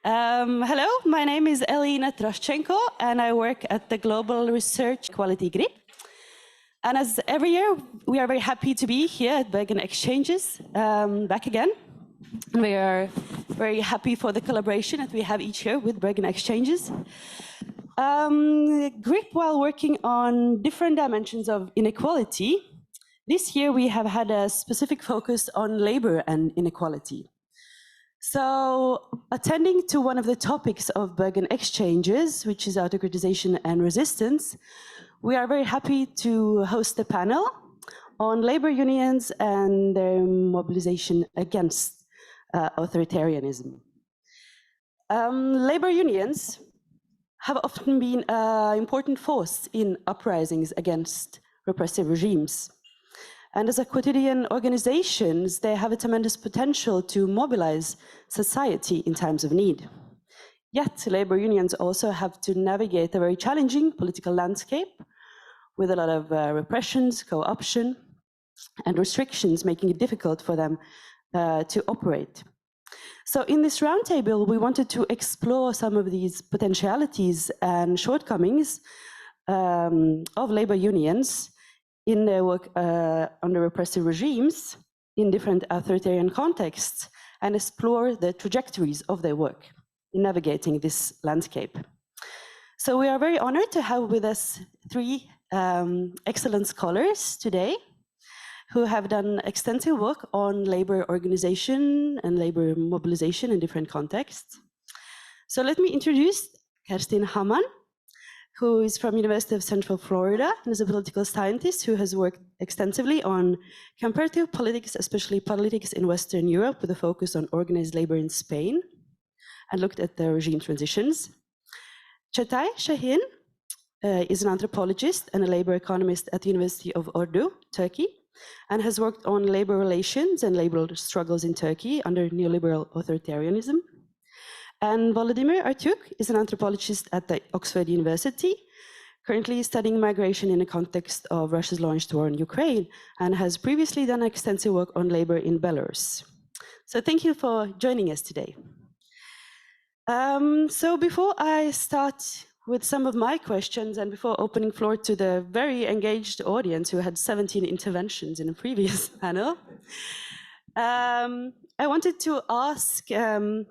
Hello, my name is Elina Troshchenko, and I work at the Global Research Quality Group. And as every year, we are very happy to be here at Bergen Exchanges, back again. And we are very happy for the collaboration that we have each year with Bergen Exchanges. GRIP, while working on different dimensions of inequality, this year we have had a specific focus on labor and inequality. So, attending to one of the topics of Bergen Exchanges, which is autocratization and resistance, we are very happy to host a panel on labor unions and their mobilization against authoritarianism. Labor unions have often been an important force in uprisings against repressive regimes. And as a quotidian organizations, they have a tremendous potential to mobilize society in times of need. Yet, labor unions also have to navigate a very challenging political landscape with a lot of repressions, co-option, and restrictions, making it difficult for them to operate. So in this roundtable, we wanted to explore some of these potentialities and shortcomings of labor unions in their work under repressive regimes in different authoritarian contexts, and explore the trajectories of their work in navigating this landscape. So we are very honored to have with us three excellent scholars today who have done extensive work on labor organization and labor mobilization in different contexts. So let me introduce Kerstin Hammann, who is from University of Central Florida and is a political scientist who has worked extensively on comparative politics, especially politics in Western Europe, with a focus on organized labor in Spain, and looked at the regime transitions. Çağatay Şahin is an anthropologist and a labor economist at the University of Ordu, Turkey, and has worked on labor relations and labor struggles in Turkey under neoliberal authoritarianism. And Volodymyr Artyuk is an anthropologist at the Oxford University, currently studying migration in the context of Russia's launched war in Ukraine, and has previously done extensive work on labor in Belarus. So thank you for joining us today. So before I start with some of my questions, and before opening floor to the very engaged audience who had 17 interventions in a previous panel, I wanted to ask you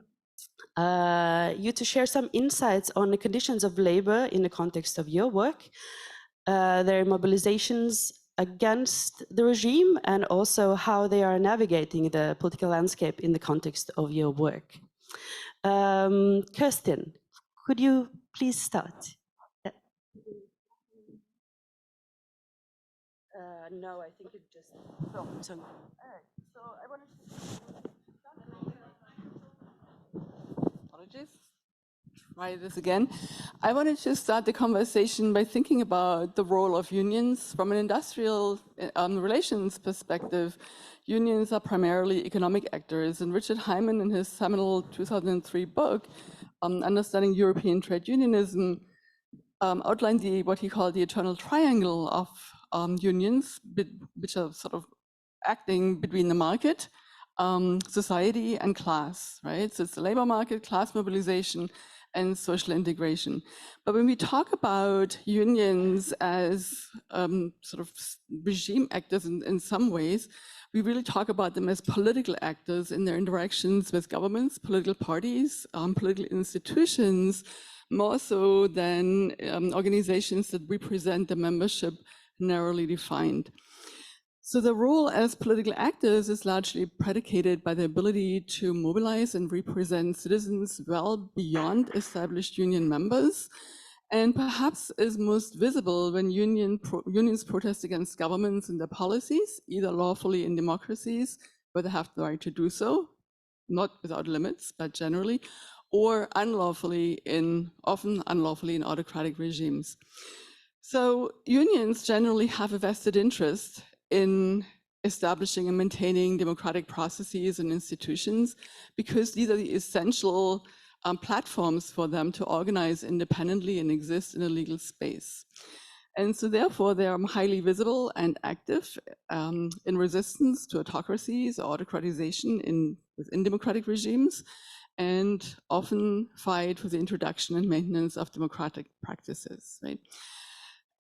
to share some insights on the conditions of labor in the context of your work, their mobilizations against the regime, and also how they are navigating the political landscape in the context of your work. Kerstin, could you please start? No, I think it just stopped. All right. So I wanted to... Apologies. Try this again. I wanted to start the conversation by thinking about the role of unions from an industrial relations perspective. Unions are primarily economic actors, and Richard Hyman, in his seminal 2003 book, Understanding European Trade Unionism, outlined what he called the eternal triangle of unions, which are sort of acting between the market, society, and class, right? So it's the labor market, class mobilization, and social integration. But when we talk about unions as sort of regime actors in some ways, we really talk about them as political actors in their interactions with governments, political parties, political institutions, more so than organizations that represent the membership narrowly defined. So the role as political actors is largely predicated by the ability to mobilize and represent citizens well beyond established union members, and perhaps is most visible when unions protest against governments and their policies, either lawfully in democracies, where they have the right to do so, not without limits, but generally, or often unlawfully in autocratic regimes. So unions generally have a vested interest in establishing and maintaining democratic processes and institutions, because these are the essential platforms for them to organize independently and exist in a legal space. And so therefore, they are highly visible and active in resistance to autocracies or autocratization within democratic regimes, and often fight for the introduction and maintenance of democratic practices, right?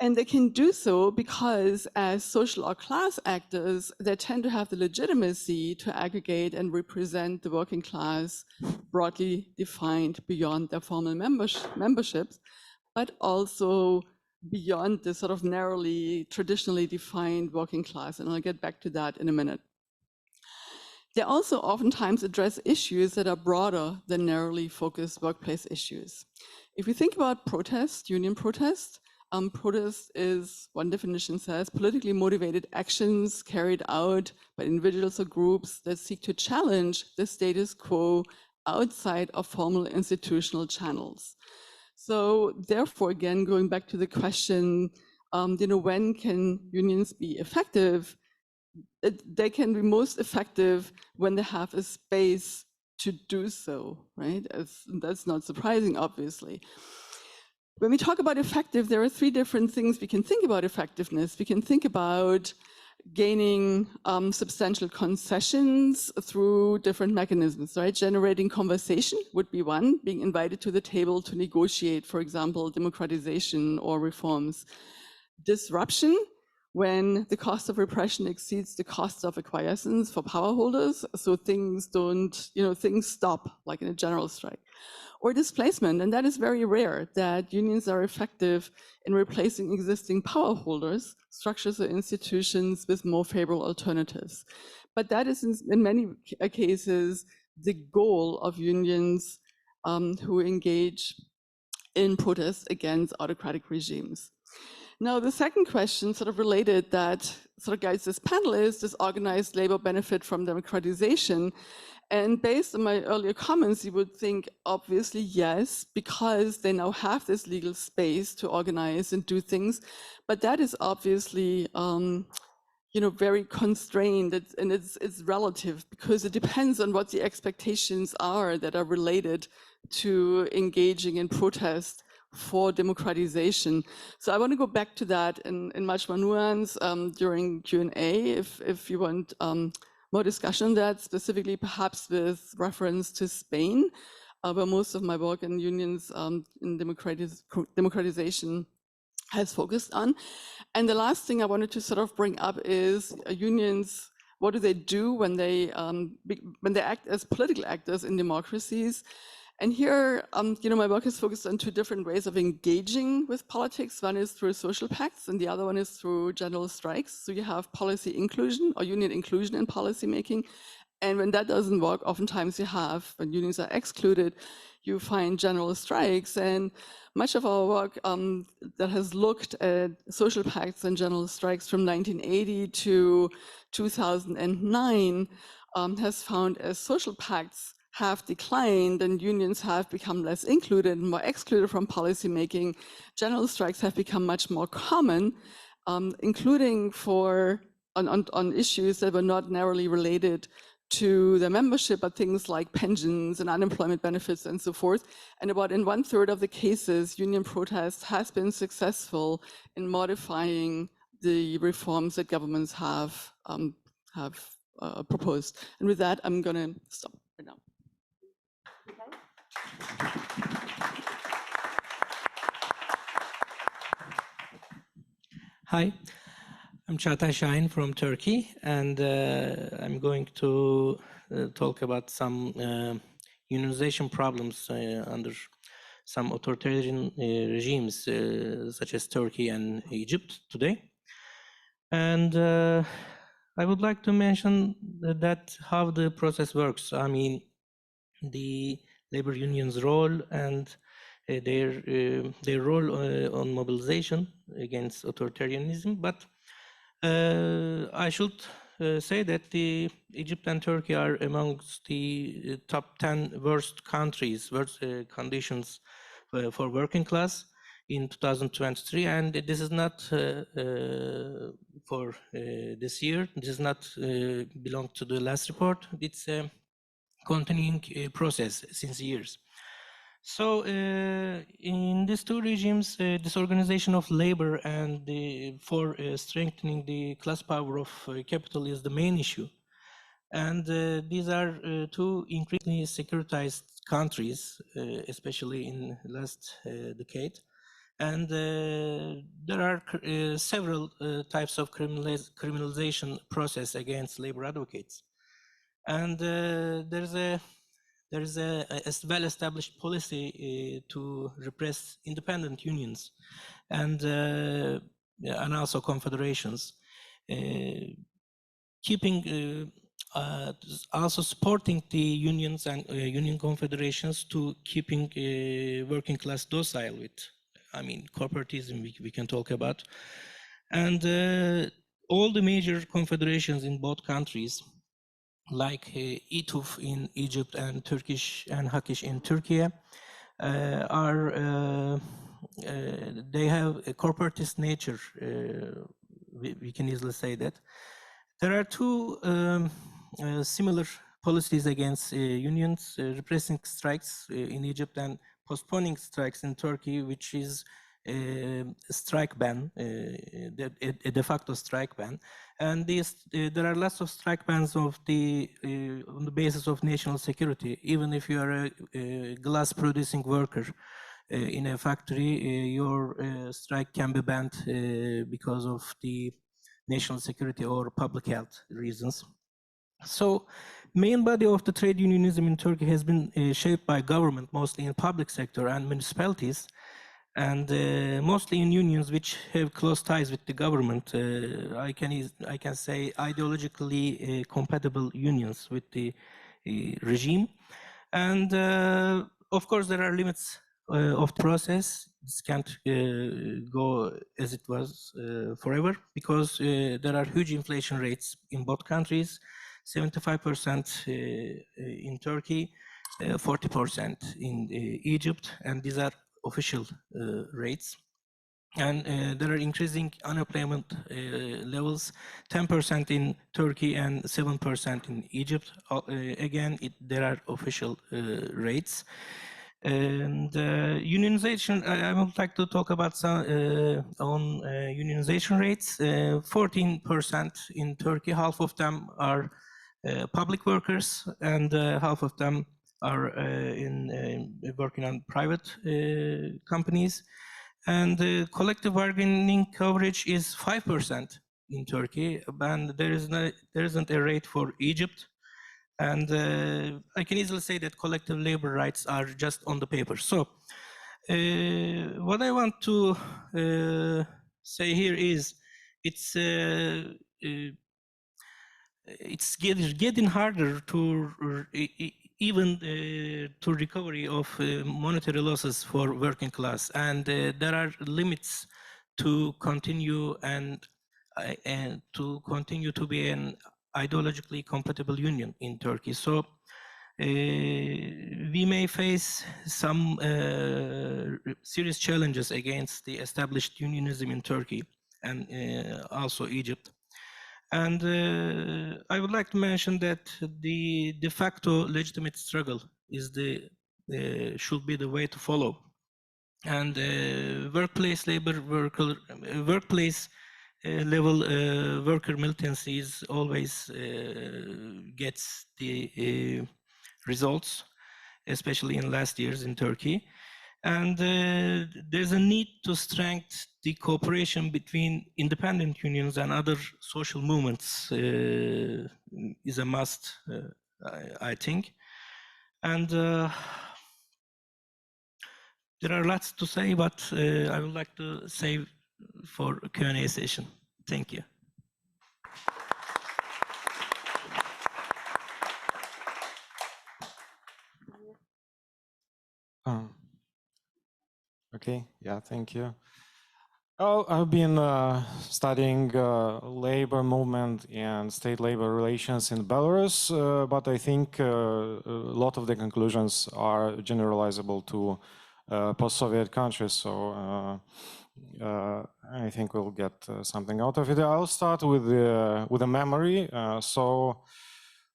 And they can do so because as social or class actors, they tend to have the legitimacy to aggregate and represent the working class broadly defined beyond their formal memberships, but also beyond the sort of narrowly, traditionally defined working class. And I'll get back to that in a minute. They also oftentimes address issues that are broader than narrowly focused workplace issues. If we think about protest, union protest, protest is, one definition says, politically motivated actions carried out by individuals or groups that seek to challenge the status quo outside of formal institutional channels. So therefore, again, going back to the question, when can unions be effective? They can be most effective when they have a space to do so, right? That's not surprising, obviously. When we talk about effective, there are three different things we can think about effectiveness. We can think about gaining substantial concessions through different mechanisms, right? Generating conversation would be one, being invited to the table to negotiate, for example, democratization or reforms. Disruption, when the cost of repression exceeds the cost of acquiescence for power holders, so things don't, things stop, like in a general strike. Or displacement, and that is very rare, that unions are effective in replacing existing power holders, structures or institutions with more favorable alternatives. But that is in many cases the goal of unions who engage in protest against autocratic regimes. Now, the second question, sort of related, that sort of guides this panel is, does organized labor benefit from democratization? And based on my earlier comments, you would think, obviously, yes, because they now have this legal space to organize and do things. But that is obviously, very constrained, and it's relative, because it depends on what the expectations are that are related to engaging in protest for democratization. So I want to go back to that in much more nuance during Q&A, if you want more discussion on that, specifically perhaps with reference to Spain, where most of my work in unions in democratization has focused on. And the last thing I wanted to sort of bring up is unions, what do they do when they act as political actors in democracies? And here, my work is focused on two different ways of engaging with politics. One is through social pacts, and the other one is through general strikes. So you have policy inclusion or union inclusion in policy making. And when that doesn't work, oftentimes you have, when unions are excluded, you find general strikes. And much of our work that has looked at social pacts and general strikes from 1980 to 2009 has found as social pacts have declined and unions have become less included and more excluded from policymaking, general strikes have become much more common, including on issues that were not narrowly related to their membership, but things like pensions and unemployment benefits and so forth. And about in 1/3 of the cases, union protest has been successful in modifying the reforms that governments have proposed. And with that, I'm going to stop right now. Hi, I'm Çağatay Şahin from Turkey, and I'm going to talk about some unionization problems under some authoritarian regimes such as Turkey and Egypt today. And I would like to mention that how the process works. I mean, the labor union's role and their role on mobilization against authoritarianism. But I should say that Egypt and Turkey are amongst the top 10 worst countries, worst conditions for working class in 2023. And this is not for this year. This is not belong to the last report. It's a continuing process since years. So in these two regimes, this organization of labor and for strengthening the class power of capital is the main issue. And these are two increasingly securitized countries, especially in the last decade. And there are several types of criminalization process against labor advocates. And there is a well-established policy to repress independent unions and also confederations, also supporting the unions and union confederations to keeping working class docile with, I mean, corporatism we can talk about. And all the major confederations in both countries, like İTÜF in Egypt and Turkish and Hakish in Turkey, they have a corporatist nature. We can easily say that. There are two similar policies against unions, repressing strikes in Egypt and postponing strikes in Turkey, which is a strike ban, a de facto strike ban. And there are lots of strike bans on the basis of national security. Even if you are a glass producing worker in a factory, your strike can be banned because of the national security or public health reasons. So main body of the trade unionism in Turkey has been shaped by government, mostly in public sector and municipalities, and mostly in unions which have close ties with the government. I can say ideologically compatible unions with the regime. And of course there are limits of the process. This can't go as it was forever, because there are huge inflation rates in both countries, 75% in Turkey, 40% in Egypt, and these are official rates. And there are increasing unemployment levels, 10% in Turkey and 7% in Egypt. Again, there are official rates. And unionization, I would like to talk about some on unionization rates. 14% in Turkey, half of them are public workers, and half of them are working on private companies. And the collective bargaining coverage is 5% in Turkey, and there isn't a rate for Egypt. And I can easily say that collective labor rights are just on the paper. So what I want to say here is it's getting harder to even to recovery of monetary losses for working class, and there are limits to continue and to continue to be an ideologically compatible union in Turkey. So we may face some serious challenges against the established unionism in Turkey and also Egypt. And I would like to mention that the de facto legitimate struggle is should be the way to follow. And workplace level worker militancy always gets the results, especially in last years in Turkey. And there's a need to strengthen the cooperation between independent unions and other social movements is a must, I think. And there are lots to say, but I would like to save for a Q&A session. Thank you. Okay, yeah, thank you. Oh, I've been studying labor movement and state labor relations in Belarus, but I think a lot of the conclusions are generalizable to post-Soviet countries, so I think we'll get something out of it. I'll start with a memory.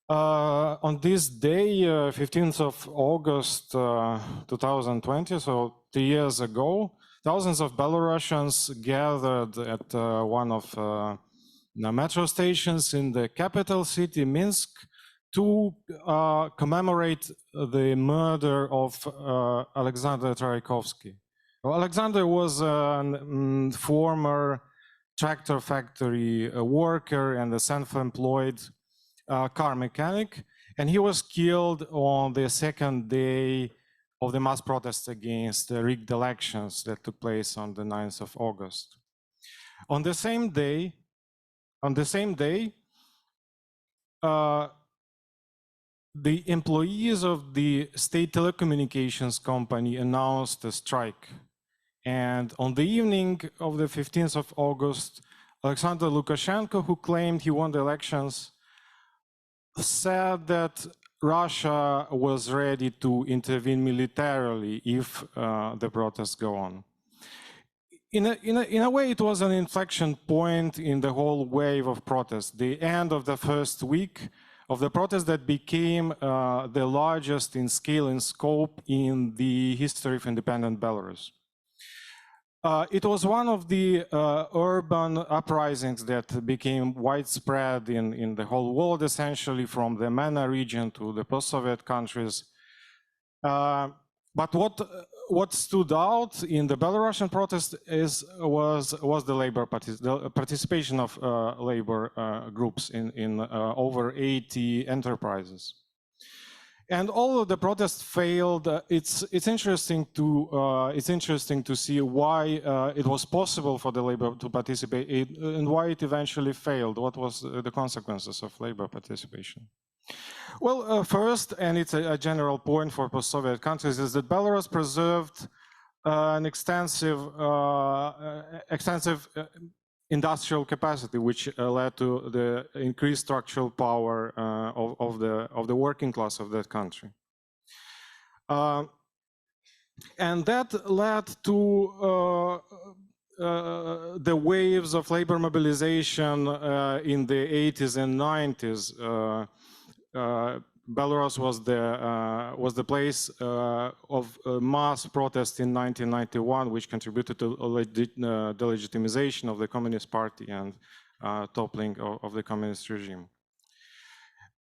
On this day, 15th of August 2020, so 2 years ago, thousands of Belarusians gathered at one of the metro stations in the capital city, Minsk, to commemorate the murder of Alexander Trajkovsky. Well, Alexander was a former tractor factory worker and a self-employed car mechanic, and he was killed on the second day of the mass protests against the rigged elections that took place on the 9th of August. On the same day, the employees of the state telecommunications company announced a strike. And on the evening of the 15th of August, Alexander Lukashenko, who claimed he won the elections, said that Russia was ready to intervene militarily if the protests go on. In a way, it was an inflection point in the whole wave of protests, the end of the first week of the protests that became the largest in scale and scope in the history of independent Belarus. It was one of the urban uprisings that became widespread in the whole world, essentially from the MENA region to the post-Soviet countries. But what stood out in the Belarusian protest was the labor participation of labor groups in over 80 enterprises. And all of the protests failed. It's interesting to see why it was possible for the labor to participate and why it eventually failed. What was the consequences of labor participation? Well, first, and it's a general point for post-Soviet countries, is that Belarus preserved an extensive industrial capacity, which led to the increased structural power of the working class of that country. And that led to the waves of labor mobilization in the 80s and 90s. Belarus was the place of mass protest in 1991, which contributed to the legitimization of the Communist Party and toppling of the communist regime.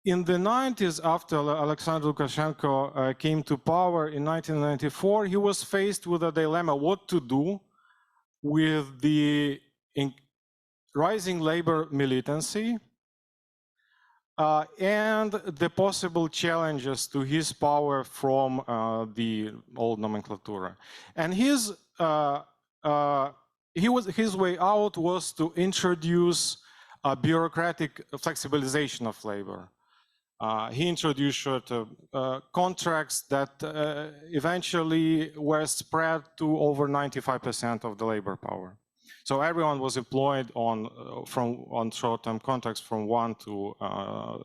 In the 90s, after Alexander Lukashenko came to power in 1994, he was faced with a dilemma: what to do with the rising labor militancy and the possible challenges to his power from the old nomenclatura. And his way out was to introduce a bureaucratic flexibilization of labor. He introduced short contracts that eventually were spread to over 95% of the labor power. So everyone was employed on short-term contracts from 1 to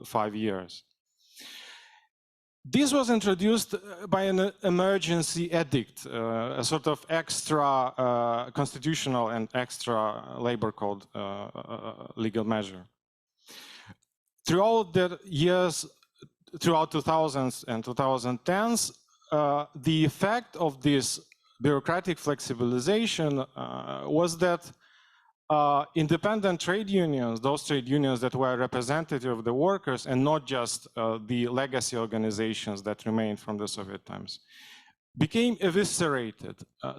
5 years. This was introduced by an emergency edict, a sort of extra constitutional and extra labor code legal measure. Throughout the years, throughout 2000s and 2010s, the effect of this bureaucratic flexibilization was that independent trade unions, those trade unions that were representative of the workers and not just the legacy organizations that remained from the Soviet times, became eviscerated.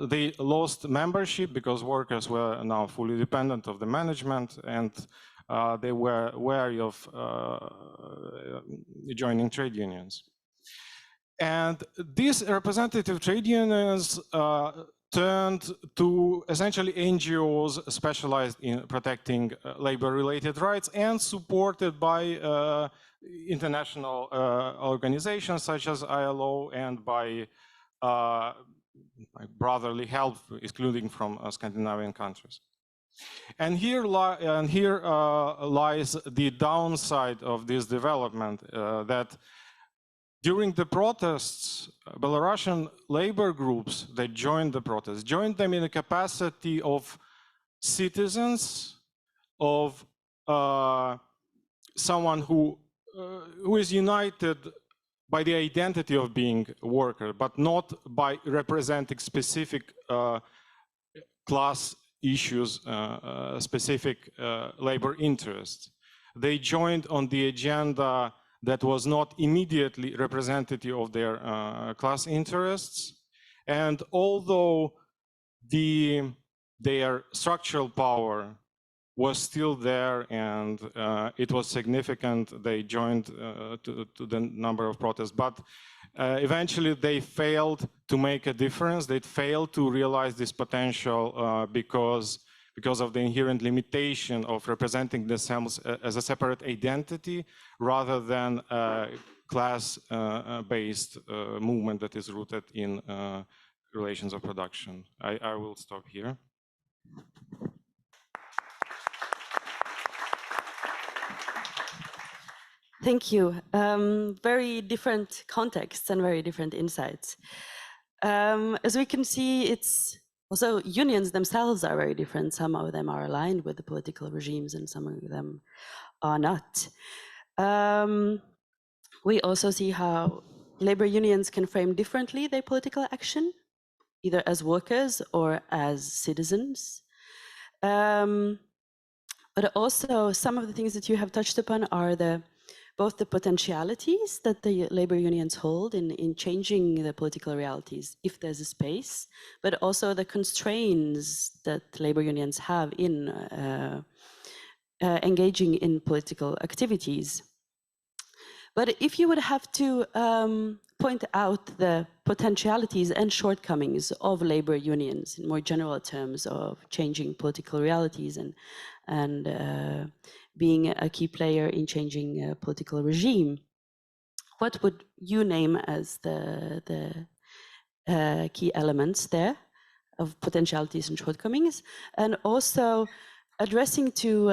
They lost membership because workers were now fully dependent of the management, and they were wary of joining trade unions. And these representative trade unions turned to essentially NGOs specialized in protecting labor-related rights and supported by international organizations such as ILO and by brotherly help, including from Scandinavian countries. And here lies the downside of this development, that during the protests, Belarusian labor groups that joined the protests joined them in the capacity of citizens, of someone who is united by the identity of being a worker, but not by representing specific class issues, specific labor interests. They joined on the agenda that was not immediately representative of their class interests. And although their structural power was still there and it was significant, they joined to the number of protests, but eventually they failed to make a difference. They failed to realize this potential because of the inherent limitation of representing themselves as a separate identity rather than a class-based movement that is rooted in relations of production. I will stop here. Thank you. Very different contexts and very different insights. As we can see, it's also unions themselves are very different. Some of them are aligned with the political regimes and some of them are not. We also see how labor unions can frame differently their political action, either as workers or as citizens. But also some of the things that you have touched upon are both the potentialities that the labor unions hold in changing the political realities, if there's a space, but also the constraints that labor unions have in engaging in political activities. But if you would have to point out the potentialities and shortcomings of labor unions in more general terms of changing political realities and being a key player in changing a political regime, what would you name as the key elements there of potentialities and shortcomings? And also addressing to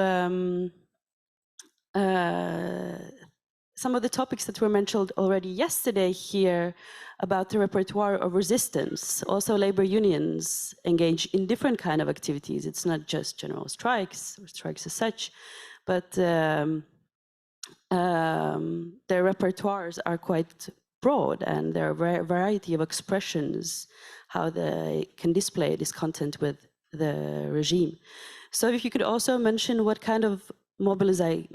some of the topics that were mentioned already yesterday here about the repertoire of resistance. Also, labor unions engage in different kind of activities. It's not just general strikes or strikes as such, but their repertoires are quite broad and there are a variety of expressions how they can display this content with the regime. So if you could also mention what kind of mobilizing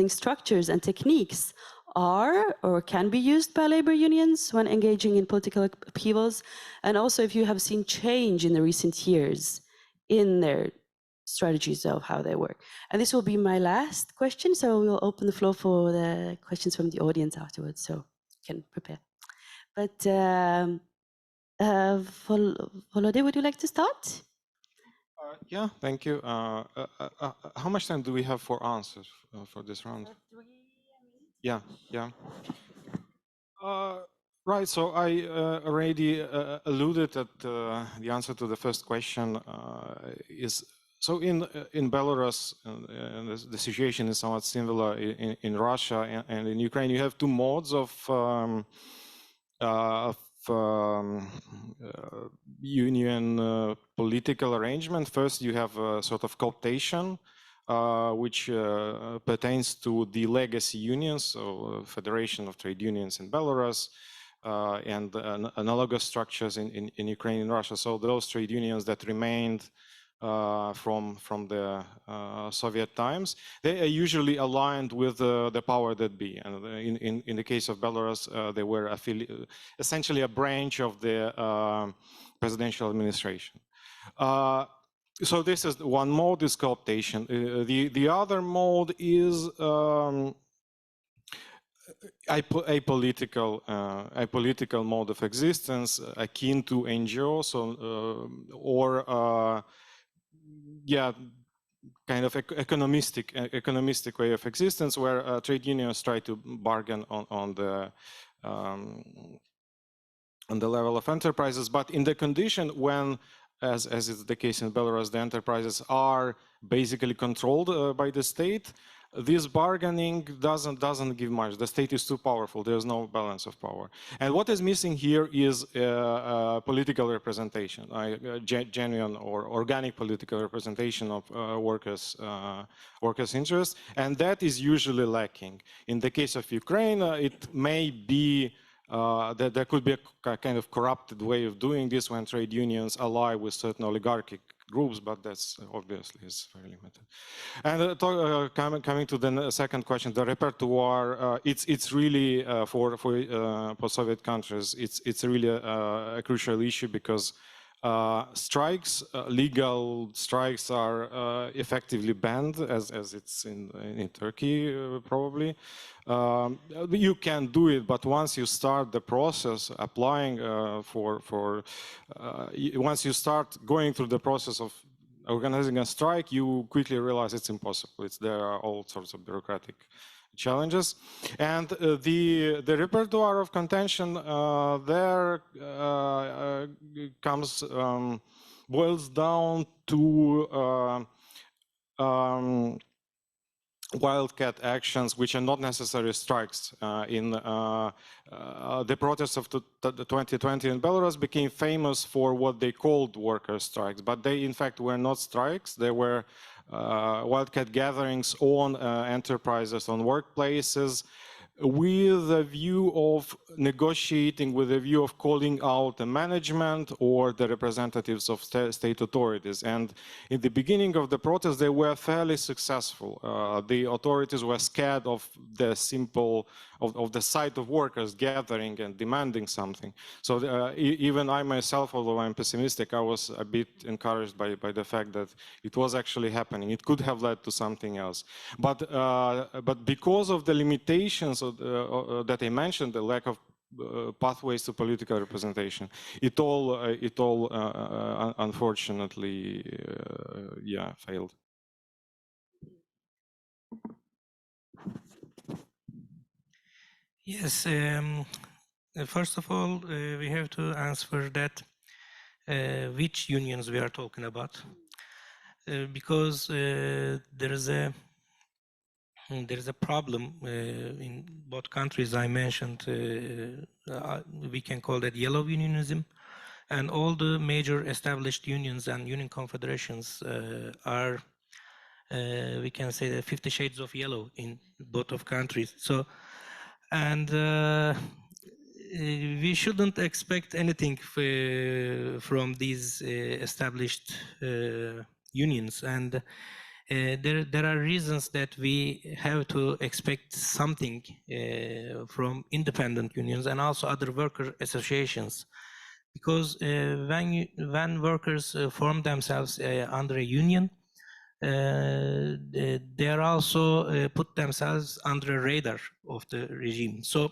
structures and techniques are or can be used by labor unions when engaging in political upheavals, and also if you have seen change in the recent years in their strategies of how they work. And this will be my last question, so we'll open the floor for the questions from the audience afterwards, so you can prepare. But Volodé, would you like to start? Yeah, thank you. How much time do we have for answers for this round? 3 minutes. Yeah, yeah. Right, so I already alluded that the answer to the first question is, so in Belarus, the situation is somewhat similar in Russia and in Ukraine. You have two modes of union political arrangement. First, you have a sort of cooptation, which pertains to the legacy unions, so Federation of Trade Unions in Belarus, and analogous structures in Ukraine and Russia. So those trade unions that remained from the Soviet times, they are usually aligned with the power that be. And in the case of Belarus, they were essentially a branch of the presidential administration. So this is one mode, is cooptation. The other mode is a political mode of existence akin to NGO, so or yeah, kind of economistic way of existence, where trade unions try to bargain on the level of enterprises, but in the condition when, as is the case in Belarus, the enterprises are basically controlled by the state. This bargaining doesn't give much. The state is too powerful. There's no balance of power. And what is missing here is political representation, genuine or organic political representation of workers' interests, and that is usually lacking. In the case of Ukraine, it may be that there could be a kind of corrupted way of doing this when trade unions ally with certain oligarchic groups, but that's obviously is very limited. And coming to the second question, the repertoire, it's really for post-Soviet countries, it's really a crucial issue because strikes, legal strikes are effectively banned, as it's in Turkey probably. You can do it, but once you start the process applying once you start going through the process of organizing a strike, you quickly realize it's impossible. There are all sorts of bureaucratic challenges, and the repertoire of contention there boils down to wildcat actions, which are not necessarily strikes. The protests of the 2020 in Belarus became famous for what they called worker strikes, but they in fact were not strikes. They were wildcat gatherings on enterprises, on workplaces, with a view of negotiating, with a view of calling out the management or the representatives of state authorities. And in the beginning of the protest, they were fairly successful. The authorities were scared of the the sight of workers gathering and demanding something. So even I myself, although I'm pessimistic, I was a bit encouraged by the fact that it was actually happening. It could have led to something else. But because of the limitations that I mentioned, the lack of pathways to political representation, it all unfortunately failed. Yes, first of all, we have to answer that which unions we are talking about, because there is a problem in both countries. I mentioned we can call that yellow unionism, and all the major established unions and union confederations are, we can say, the 50 shades of yellow in both of countries. So, and we shouldn't expect anything from these established unions, and there are reasons that we have to expect something from independent unions and also other worker associations, because when workers form themselves under a union, they are also put themselves under a radar of the regime. So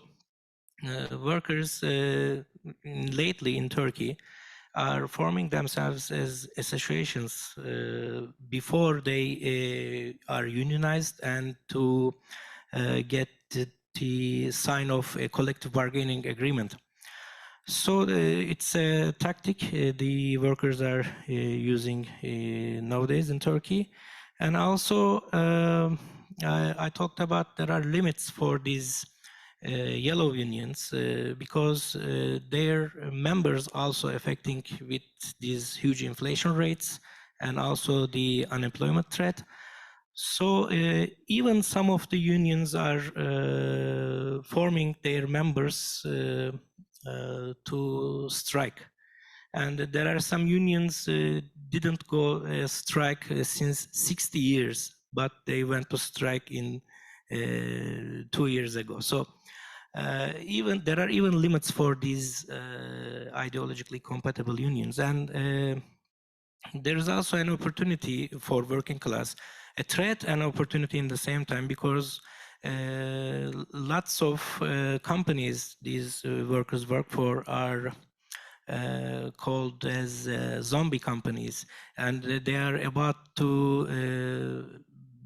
workers lately in Turkey are forming themselves as associations before they are unionized and to get the sign of a collective bargaining agreement. So it's a tactic the workers are using nowadays in Turkey. And also I talked about there are limits for these yellow unions because their members also affecting with these huge inflation rates and also the unemployment threat. So even some of the unions are forming their members to strike. And there are some unions didn't go strike since 60 years, but they went to strike in 2 years ago. So even there are even limits for these ideologically compatible unions. And there is also an opportunity for working class, a threat and opportunity in the same time, because lots of companies these workers work for are called as zombie companies, and they are about to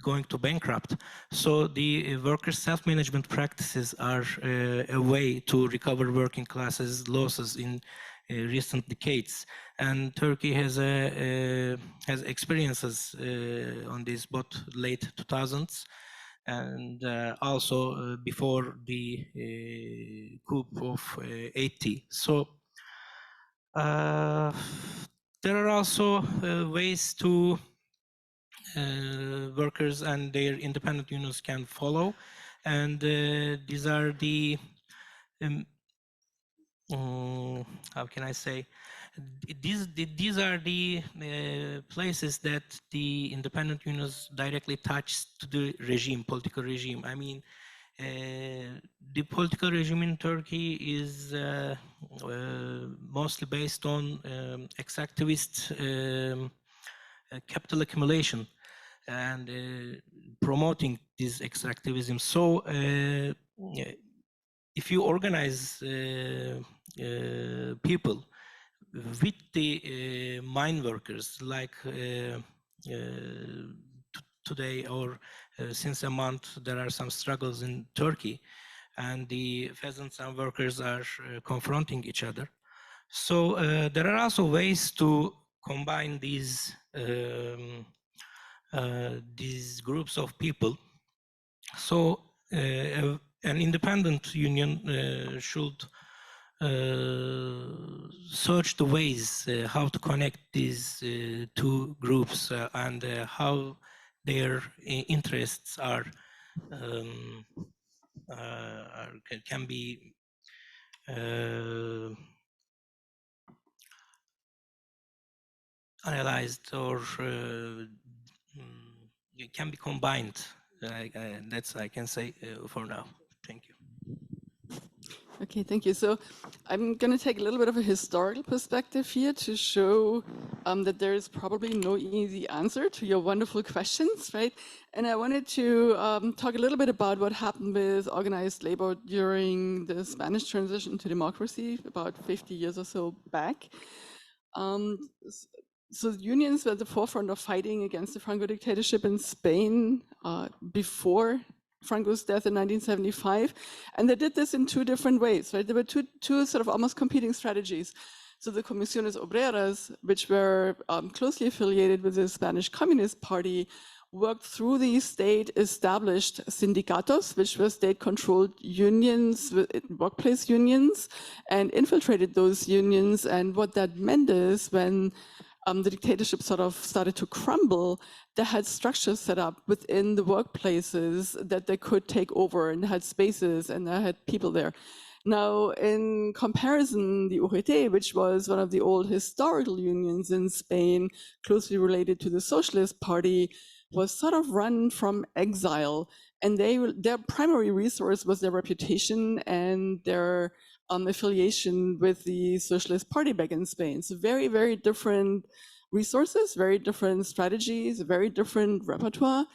going to bankrupt. So the workers' self-management practices are a way to recover working classes' losses in recent decades. And Turkey has experiences on this both late 2000s and also before the coup of 80. So there are also ways to workers and their independent unions can follow, and these are the how can I say, these are the places that the independent unions directly touch to the regime, political regime. I mean, the political regime in Turkey is mostly based on extractivist capital accumulation and promoting this extractivism. So if you organize people with the mine workers, like today or since a month, there are some struggles in Turkey, and the peasants and workers are confronting each other. So there are also ways to combine these groups of people. So an independent union should search the ways how to connect these two groups and how their interests are can be analyzed or it can be combined. That's I can say for now. Thank you. Okay, thank you. So I'm going to take a little bit of a historical perspective here to show that there is probably no easy answer to your wonderful questions, right? And I wanted to talk a little bit about what happened with organized labor during the Spanish transition to democracy about 50 years or so back. So unions were at the forefront of fighting against the Franco dictatorship in Spain before Franco's death in 1975, and they did this in two different ways, right? There were two sort of almost competing strategies. So the Comisiones Obreras, which were closely affiliated with the Spanish Communist Party, worked through the state-established sindicatos, which were state-controlled unions, workplace unions, and infiltrated those unions. And what that meant is when the dictatorship sort of started to crumble, they had structures set up within the workplaces that they could take over, and had spaces, and they had people there. Now, in comparison, the UGT, which was one of the old historical unions in Spain, closely related to the Socialist Party, was sort of run from exile. And their primary resource was their reputation and their affiliation with the Socialist Party back in Spain. So very, very different resources, very different strategies, very different repertoire,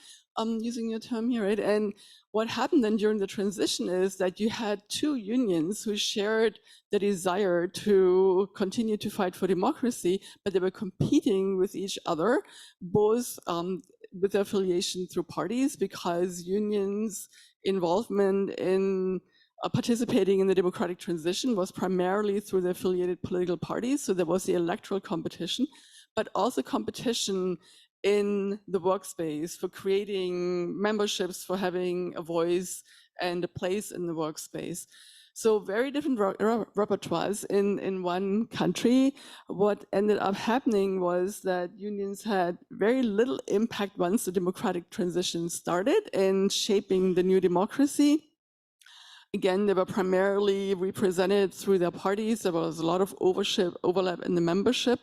using your term here, right? And what happened then during the transition is that you had two unions who shared the desire to continue to fight for democracy, but they were competing with each other, both with their affiliation through parties, because unions' involvement in participating in the democratic transition was primarily through the affiliated political parties. So there was the electoral competition, but also competition in the workspace for creating memberships, for having a voice and a place in the workspace. So very different repertoires in one country. What ended up happening was that unions had very little impact once the democratic transition started in shaping the new democracy. Again, they were primarily represented through their parties. There was a lot of overlap in the membership.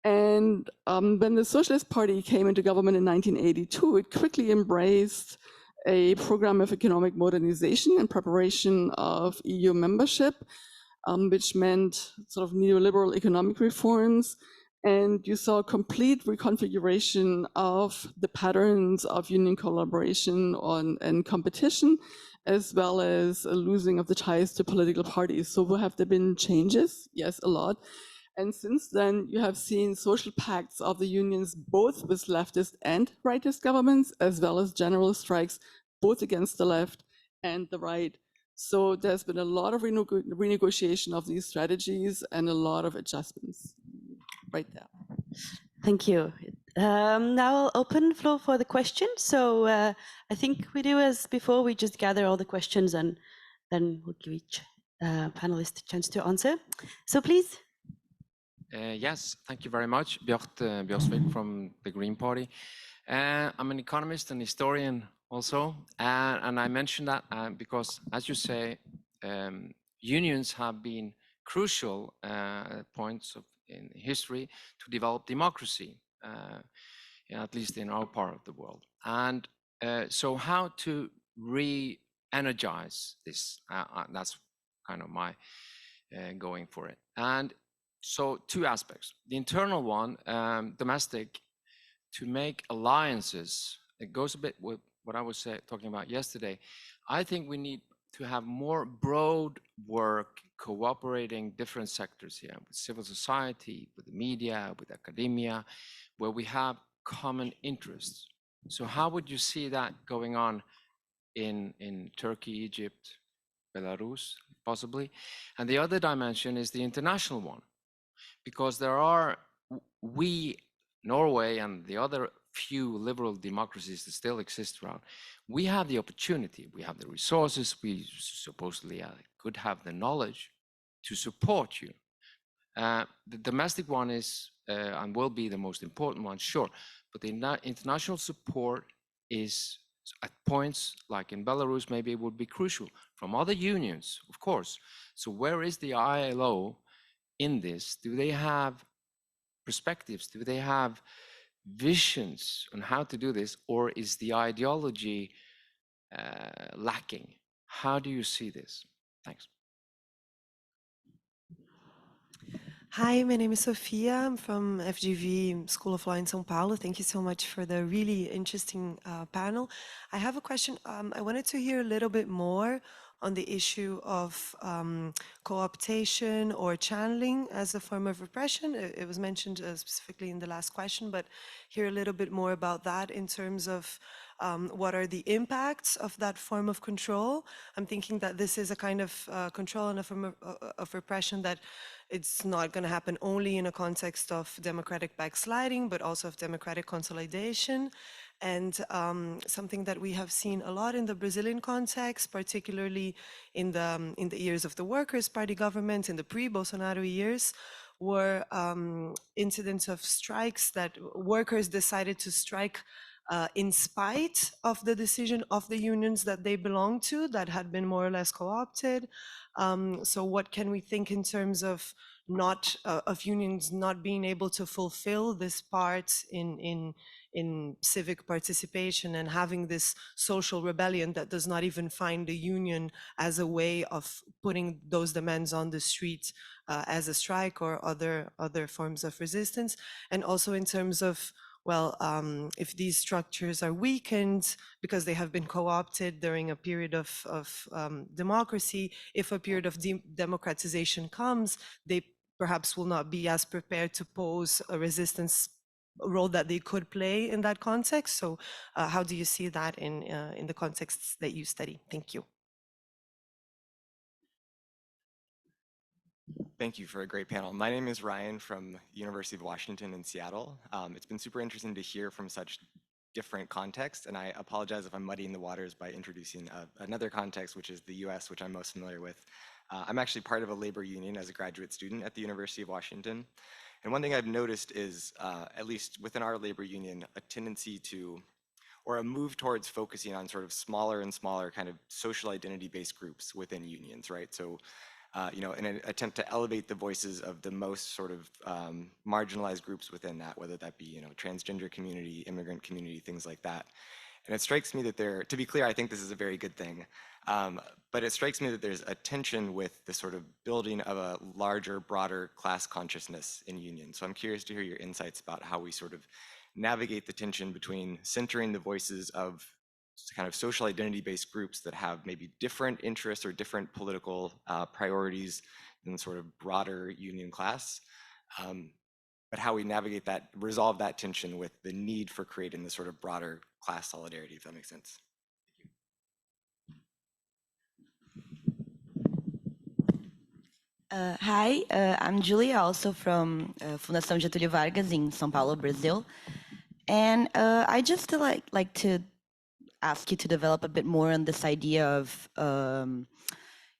And when the Socialist Party came into government in 1982, it quickly embraced a program of economic modernization in preparation of EU membership, which meant sort of neoliberal economic reforms. And you saw a complete reconfiguration of the patterns of union collaboration and competition, as well as a losing of the ties to political parties. So have there been changes? Yes, a lot. And since then, you have seen social pacts of the unions, both with leftist and rightist governments, as well as general strikes, both against the left and the right. So there's been a lot of renegotiation of these strategies and a lot of adjustments right there. Thank you. Now I'll open the floor for the questions. So I think we do as before, we just gather all the questions and then we'll give each panelist a chance to answer. So please. Yes, thank you very much. Björt Bjørsvik from the Green Party. I'm an economist and historian also, and I mention that because, as you say, unions have been crucial points in history to develop democracy, at least in our part of the world. And so how to re-energize this, that's kind of my going for it. And so two aspects. The internal one, domestic, to make alliances. It goes a bit with what I was talking about yesterday. I think we need to have more broad work cooperating different sectors here, with civil society, with the media, with academia, where we have common interests. So how would you see that going on in Turkey, Egypt, Belarus, possibly? And the other dimension is the international one, because there are, we, Norway and the other few liberal democracies that still exist around, we have the opportunity, we have the resources, we supposedly could have the knowledge to support you. The domestic one is and will be the most important one, sure, but the international support is at points like in Belarus, maybe it would be crucial from other unions, of course. So where is the ILO in this? Do they have perspectives? Do they have visions on how to do this, or is the ideology lacking? How do you see this? Thanks. Hi, my name is Sofia. I'm from FGV School of Law in São Paulo. Thank you so much for the really interesting panel. I have a question. I wanted to hear a little bit more on the issue of co-optation or channeling as a form of repression. It was mentioned specifically in the last question, but hear a little bit more about that in terms of what are the impacts of that form of control. I'm thinking that this is a kind of control and a form of repression that it's not going to happen only in a context of democratic backsliding, but also of democratic consolidation. And something that we have seen a lot in the Brazilian context, particularly in the years of the Workers' Party government, in the pre-Bolsonaro years, were incidents of strikes that workers decided to strike in spite of the decision of the unions that they belong to, that had been more or less co-opted. So what can we think in terms of of unions not being able to fulfill this part in civic participation and having this social rebellion that does not even find the union as a way of putting those demands on the street as a strike or other forms of resistance, and also in terms of, well, if these structures are weakened because they have been co-opted during a period of democracy, if a period of democratization comes, they perhaps will not be as prepared to pose a resistance role that they could play in that context. So how do you see that in the contexts that you study? Thank you. Thank you for a great panel. My name is Ryan from University of Washington in Seattle. It's been super interesting to hear from such different contexts, and I apologize if I'm muddying the waters by introducing another context, which is the US, which I'm most familiar with. I'm actually part of a labor union as a graduate student at the University of Washington. And one thing I've noticed is, at least within our labor union, a tendency to, or a move towards focusing on sort of smaller and smaller kind of social identity-based groups within unions, right? So, you know, in an attempt to elevate the voices of the most sort of marginalized groups within that, whether that be, you know, transgender community, immigrant community, things like that. And it strikes me that to be clear, I think this is a very good thing, but it strikes me that there's a tension with the sort of building of a larger, broader class consciousness in unions. So I'm curious to hear your insights about how we sort of navigate the tension between centering the voices of kind of social identity-based groups that have maybe different interests or different political priorities than sort of broader union class, but how we navigate that, resolve that tension with the need for creating this sort of broader class solidarity, if that makes sense. Hi, I'm Julia, also from Fundação Getúlio Vargas in São Paulo, Brazil. And I just like to ask you to develop a bit more on this idea of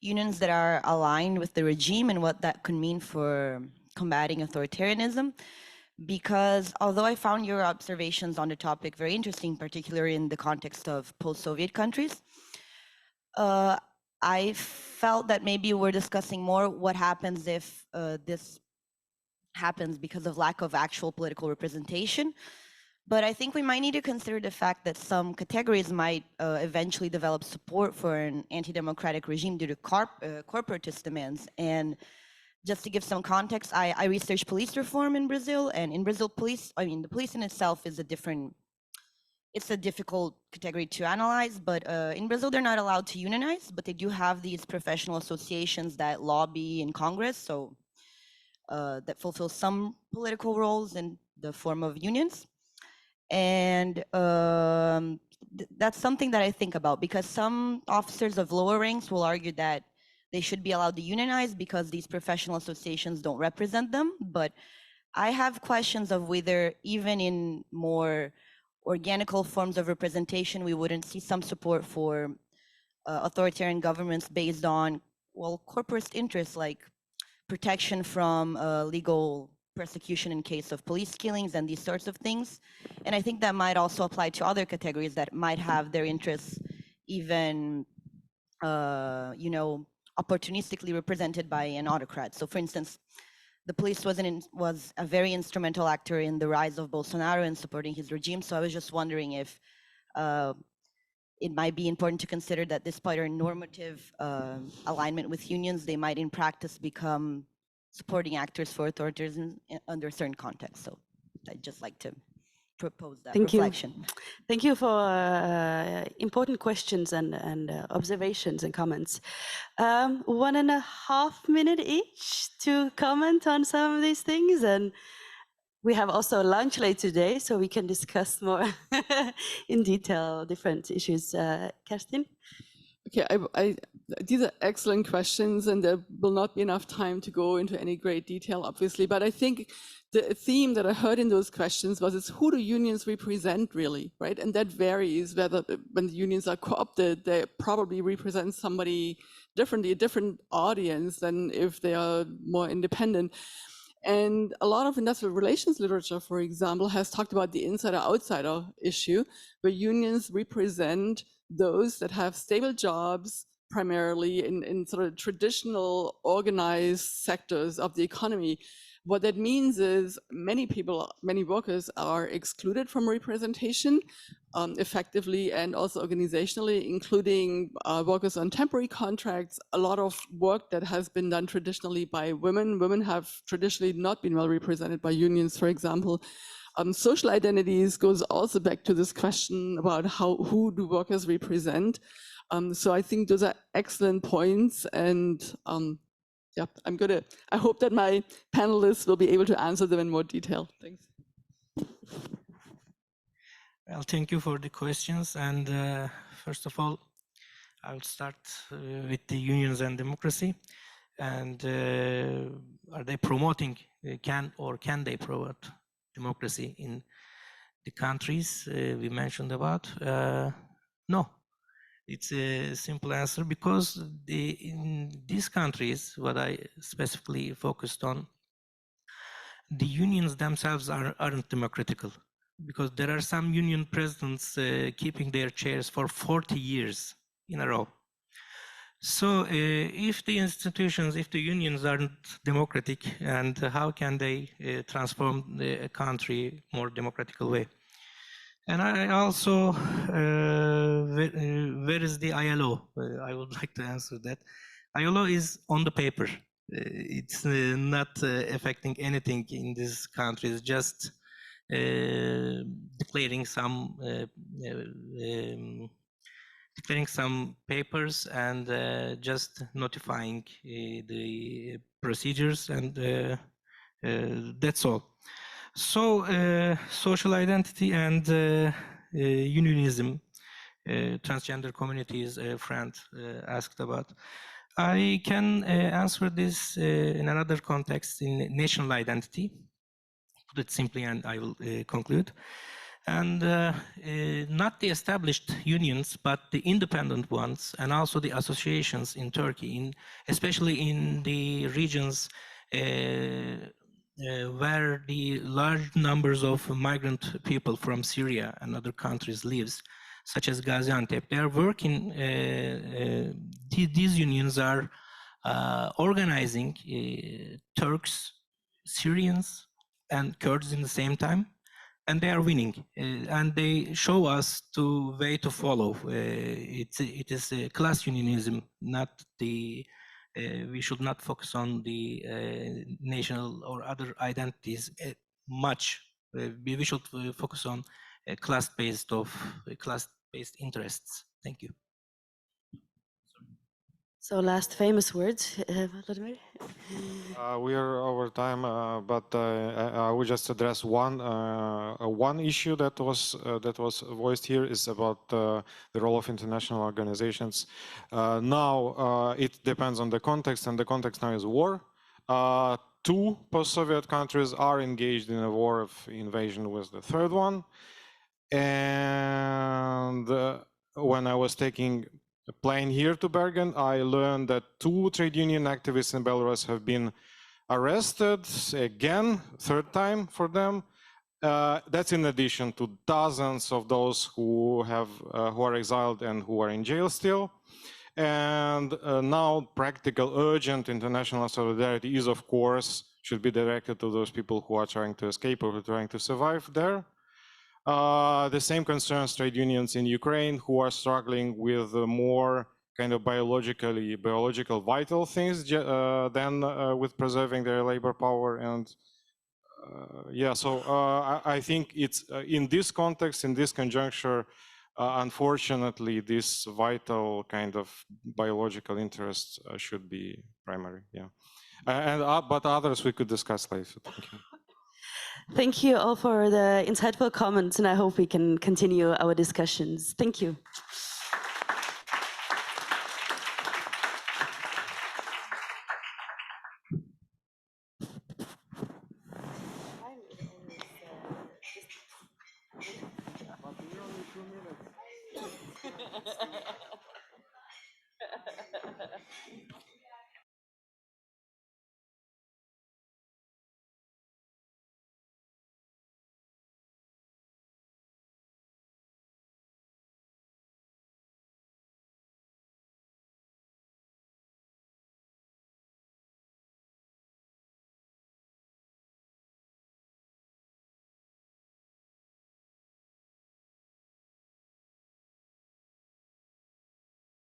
unions that are aligned with the regime and what that could mean for combating authoritarianism. Because although I found your observations on the topic very interesting, particularly in the context of post-Soviet countries, I felt that maybe we're discussing more what happens if this happens because of lack of actual political representation. But I think we might need to consider the fact that some categories might eventually develop support for an anti-democratic regime due to corporatist demands. And just to give some context, I researched police reform in Brazil, and in Brazil, the police in itself is it's a difficult category to analyze, but in Brazil, they're not allowed to unionize, but they do have these professional associations that lobby in Congress, so that fulfill some political roles in the form of unions. And that's something that I think about, because some officers of lower ranks will argue that they should be allowed to unionize because these professional associations don't represent them. But I have questions of whether even in more organical forms of representation, we wouldn't see some support for authoritarian governments based on, well, corporate interests like protection from legal persecution in case of police killings and these sorts of things. And I think that might also apply to other categories that might have their interests even, opportunistically represented by an autocrat. So for instance, the police was a very instrumental actor in the rise of Bolsonaro and supporting his regime. So I was just wondering if it might be important to consider that despite our normative alignment with unions, they might in practice become supporting actors for authoritarianism under certain contexts. So I'd just like to propose that reflection. Thank you for important questions and observations and comments. 1.5 minutes each to comment on some of these things, and we have also lunch later today, so we can discuss more in detail different issues. Kerstin? Okay, these are excellent questions, and there will not be enough time to go into any great detail, obviously. But I think the theme that I heard in those questions was, who do unions represent really, right? And that varies whether when the unions are co-opted, they probably represent somebody differently, a different audience than if they are more independent. And a lot of industrial relations literature, for example, has talked about the insider-outsider issue, where unions represent those that have stable jobs, primarily in sort of traditional organized sectors of the economy. What that means is many workers are excluded from representation effectively and also organizationally, including workers on temporary contracts. A lot of work that has been done traditionally by women. Women have traditionally not been well represented by unions, for example. Social identities goes also back to this question about who do workers represent. So I think those are excellent points, and yeah, I hope that my panelists will be able to answer them in more detail. Thanks. Well, thank you for the questions. And first of all, I'll start with the unions and democracy. And are they promoting, can they promote democracy in the countries we mentioned about? No. It's a simple answer, because in these countries, what I specifically focused on, the unions themselves aren't democratical, because there are some union presidents keeping their chairs for 40 years in a row. So if the institutions, if the unions aren't democratic, and how can they transform the country more democratical way? And I also, where is the ILO? I would like to answer that. ILO is on the paper. It's not affecting anything in these countries, just declaring some papers and just notifying the procedures, and that's all. So social identity and unionism, transgender communities, a friend asked about. I can answer this in another context, in national identity, put it simply, and I will conclude. And not the established unions, but the independent ones, and also the associations in Turkey, especially in the regions where the large numbers of migrant people from Syria and other countries lives. such as Gaziantep. They are working, these unions are organizing Turks, Syrians, and Kurds in the same time, and they are winning. And they show us the way to follow. It is a class unionism, not the. We should not focus on the national or other identities much. We should focus on class-based interests. Thank you. So last famous words, Vladimir? We are over time, but I will just address one issue that was voiced here is about the role of international organizations. Now it depends on the context, and the context now is war. Two post-Soviet countries are engaged in a war of invasion with the third one, and when I was taking a plane here to Bergen, I learned that 2 trade union activists in Belarus have been arrested again, third time for them. That's in addition to dozens of those who are exiled and who are in jail still. And now practical, urgent international solidarity is, of course, should be directed to those people who are trying to escape or who are trying to survive there. The same concerns trade unions in Ukraine who are struggling with more kind of biological vital things than with preserving their labor power. And yeah, so I think it's in this context, in this conjuncture, unfortunately, this vital kind of biological interest should be primary. Yeah, but others we could discuss later. Thank you. Thank you all for the insightful comments, and I hope we can continue our discussions. Thank you. But we only 2 minutes.